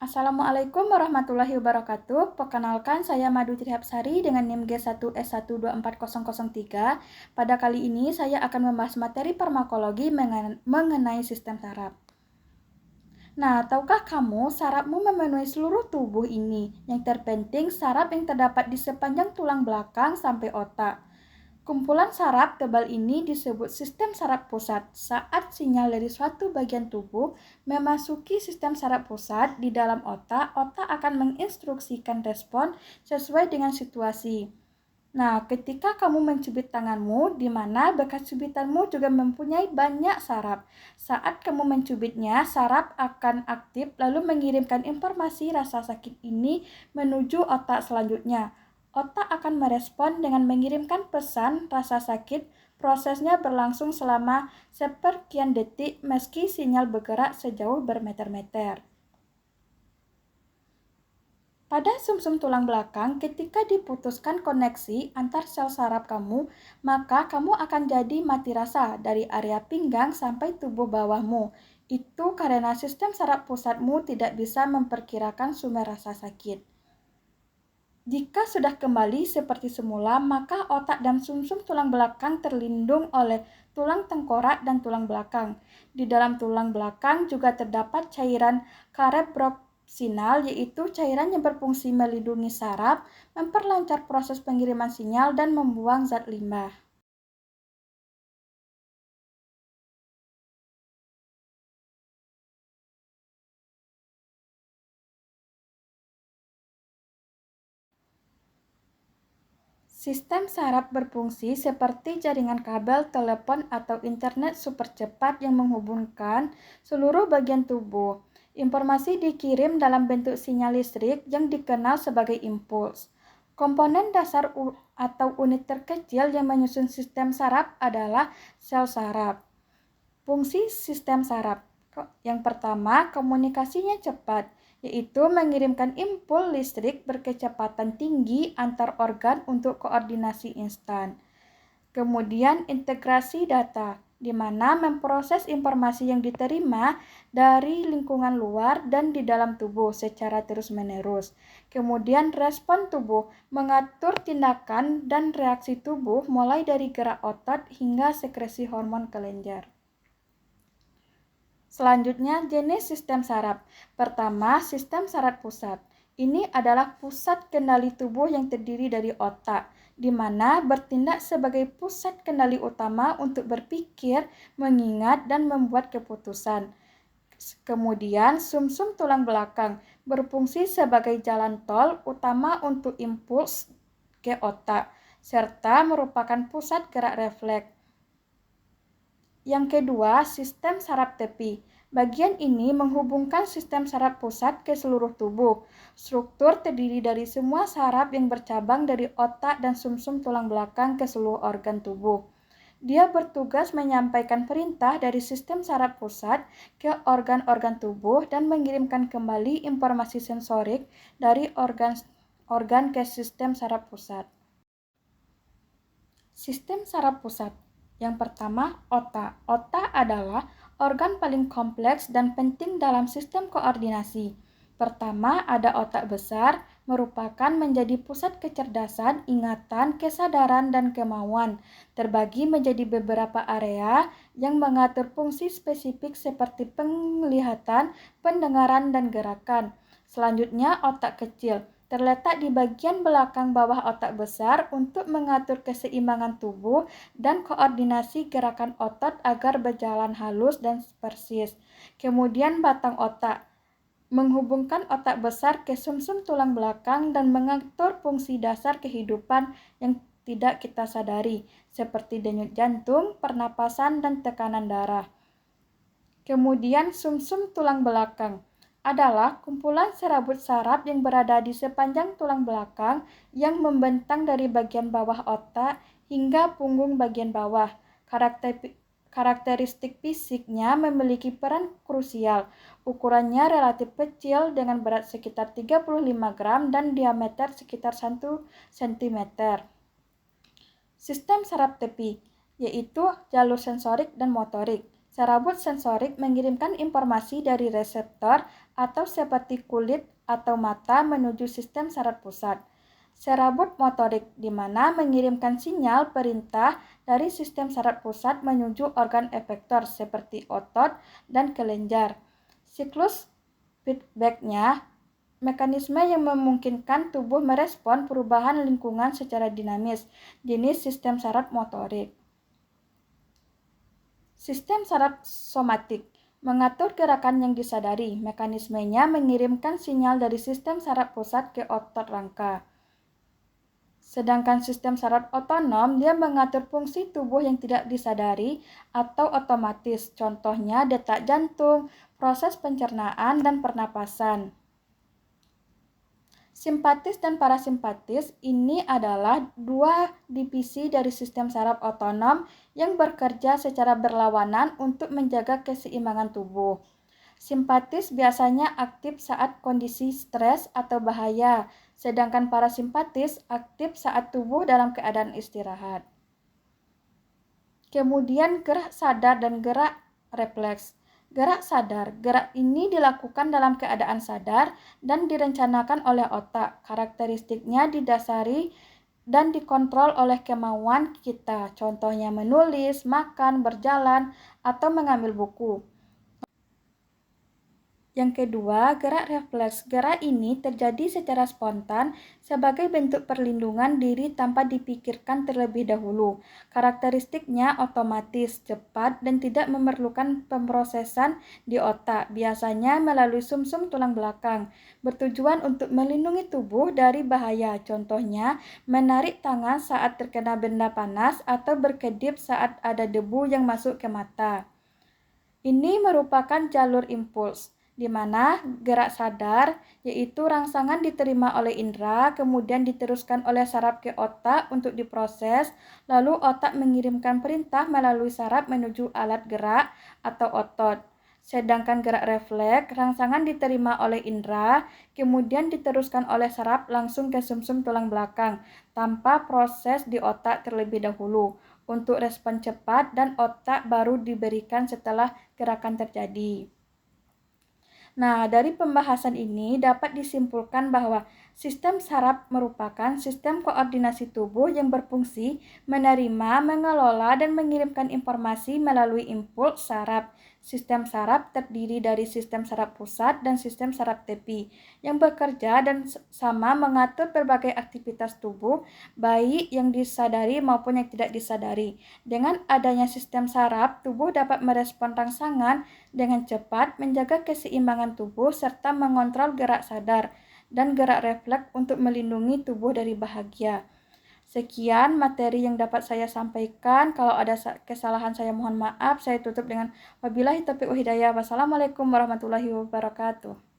Assalamualaikum warahmatullahi wabarakatuh. Perkenalkan, saya Madu Trihapsari dengan NIM G1S124003. Pada kali ini saya akan membahas materi farmakologi mengenai sistem saraf. Nah, tahukah kamu sarafmu memenuhi seluruh tubuh ini? Yang terpenting saraf yang terdapat di sepanjang tulang belakang sampai otak. Kumpulan saraf tebal ini disebut sistem saraf pusat. Saat sinyal dari suatu bagian tubuh memasuki sistem saraf pusat di dalam otak, otak akan menginstruksikan respon sesuai dengan situasi. Nah, ketika kamu mencubit tanganmu, di mana bekas cubitanmu juga mempunyai banyak saraf. Saat kamu mencubitnya, saraf akan aktif lalu mengirimkan informasi rasa sakit ini menuju otak selanjutnya. Otak akan merespon dengan mengirimkan pesan rasa sakit. Prosesnya berlangsung selama seperkian detik meski sinyal bergerak sejauh bermeter-meter. Pada sumsum tulang belakang, ketika diputuskan koneksi antar sel saraf kamu, maka kamu akan jadi mati rasa dari area pinggang sampai tubuh bawahmu. Itu karena sistem saraf pusatmu tidak bisa memperkirakan sumber rasa sakit. Jika sudah kembali seperti semula, maka otak dan sumsum tulang belakang terlindung oleh tulang tengkorak dan tulang belakang. Di dalam tulang belakang juga terdapat cairan cerebrospinal, yaitu cairan yang berfungsi melindungi saraf, memperlancar proses pengiriman sinyal, dan membuang zat limbah. Sistem saraf berfungsi seperti jaringan kabel telepon atau internet super cepat yang menghubungkan seluruh bagian tubuh. Informasi dikirim dalam bentuk sinyal listrik yang dikenal sebagai impuls. Komponen dasar atau unit terkecil yang menyusun sistem saraf adalah sel saraf. Fungsi sistem saraf. Yang pertama, komunikasinya cepat, yaitu mengirimkan impul listrik berkecepatan tinggi antar organ untuk koordinasi instan. Kemudian integrasi data, di mana memproses informasi yang diterima dari lingkungan luar dan di dalam tubuh secara terus-menerus. Kemudian respon tubuh, mengatur tindakan dan reaksi tubuh mulai dari gerak otot hingga sekresi hormon kelenjar. Selanjutnya, jenis sistem saraf. Pertama, sistem saraf pusat. Ini adalah pusat kendali tubuh yang terdiri dari otak, di mana bertindak sebagai pusat kendali utama untuk berpikir, mengingat, dan membuat keputusan. Kemudian, sumsum tulang belakang berfungsi sebagai jalan tol utama untuk impuls ke otak, serta merupakan pusat gerak refleks. Yang kedua, sistem saraf tepi. Bagian ini menghubungkan sistem saraf pusat ke seluruh tubuh. Struktur terdiri dari semua saraf yang bercabang dari otak dan sumsum tulang belakang ke seluruh organ tubuh. Dia bertugas menyampaikan perintah dari sistem saraf pusat ke organ-organ tubuh dan mengirimkan kembali informasi sensorik dari organ ke sistem saraf pusat. Sistem saraf pusat. Yang pertama, otak. Otak adalah organ paling kompleks dan penting dalam sistem koordinasi. Pertama, ada otak besar, merupakan menjadi pusat kecerdasan, ingatan, kesadaran, dan kemauan. Terbagi menjadi beberapa area yang mengatur fungsi spesifik seperti penglihatan, pendengaran, dan gerakan. Selanjutnya, otak kecil. Terletak di bagian belakang bawah otak besar untuk mengatur keseimbangan tubuh dan koordinasi gerakan otot agar berjalan halus dan persis. Kemudian batang otak menghubungkan otak besar ke sumsum tulang belakang dan mengatur fungsi dasar kehidupan yang tidak kita sadari, seperti denyut jantung, pernapasan, dan tekanan darah. Kemudian sumsum tulang belakang adalah kumpulan serabut saraf yang berada di sepanjang tulang belakang yang membentang dari bagian bawah otak hingga punggung bagian bawah. Karakteristik fisiknya memiliki peran krusial. Ukurannya relatif kecil dengan berat sekitar 35 gram dan diameter sekitar 1 cm. Sistem saraf tepi, yaitu jalur sensorik dan motorik. Serabut sensorik mengirimkan informasi dari reseptor atau seperti kulit atau mata menuju sistem saraf pusat. Serabut motorik di mana mengirimkan sinyal perintah dari sistem saraf pusat menuju organ efektor seperti otot dan kelenjar. Siklus feedback-nya mekanisme yang memungkinkan tubuh merespon perubahan lingkungan secara dinamis, jenis sistem saraf motorik. Sistem saraf somatik mengatur gerakan yang disadari. Mekanismenya mengirimkan sinyal dari sistem saraf pusat ke otot rangka. Sedangkan sistem saraf otonom, dia mengatur fungsi tubuh yang tidak disadari atau otomatis. Contohnya detak jantung, proses pencernaan, dan pernapasan. Simpatis dan parasimpatis ini adalah dua divisi dari sistem saraf otonom yang bekerja secara berlawanan untuk menjaga keseimbangan tubuh. Simpatis biasanya aktif saat kondisi stres atau bahaya, sedangkan parasimpatis aktif saat tubuh dalam keadaan istirahat. Kemudian gerak sadar dan gerak refleks. Gerak sadar, gerak ini dilakukan dalam keadaan sadar dan direncanakan oleh otak. Karakteristiknya didasari dan dikontrol oleh kemauan kita, contohnya menulis, makan, berjalan, atau mengambil buku. Yang kedua, gerak refleks. Gerak ini terjadi secara spontan sebagai bentuk perlindungan diri tanpa dipikirkan terlebih dahulu. Karakteristiknya otomatis, cepat, dan tidak memerlukan pemrosesan di otak, biasanya melalui sumsum tulang belakang, bertujuan untuk melindungi tubuh dari bahaya, contohnya menarik tangan saat terkena benda panas atau berkedip saat ada debu yang masuk ke mata. Ini merupakan jalur impuls, di mana gerak sadar, yaitu rangsangan diterima oleh indera, kemudian diteruskan oleh saraf ke otak untuk diproses, lalu otak mengirimkan perintah melalui saraf menuju alat gerak atau otot. Sedangkan gerak refleks, rangsangan diterima oleh indera, kemudian diteruskan oleh saraf langsung ke sumsum tulang belakang, tanpa proses di otak terlebih dahulu, untuk respon cepat dan otak baru diberikan setelah gerakan terjadi. Nah, dari pembahasan ini dapat disimpulkan bahwa sistem saraf merupakan sistem koordinasi tubuh yang berfungsi menerima, mengelola, dan mengirimkan informasi melalui impuls saraf. Sistem saraf terdiri dari sistem saraf pusat dan sistem saraf tepi yang bekerja dan sama mengatur berbagai aktivitas tubuh, baik yang disadari maupun yang tidak disadari. Dengan adanya sistem saraf, tubuh dapat merespon rangsangan dengan cepat, menjaga keseimbangan tubuh, serta mengontrol gerak sadar dan gerak refleks untuk melindungi tubuh dari bahaya. Sekian materi yang dapat saya sampaikan. Kalau ada kesalahan saya mohon maaf. Saya tutup dengan wabillahi taufiq wal hidayah. Wassalamualaikum warahmatullahi wabarakatuh.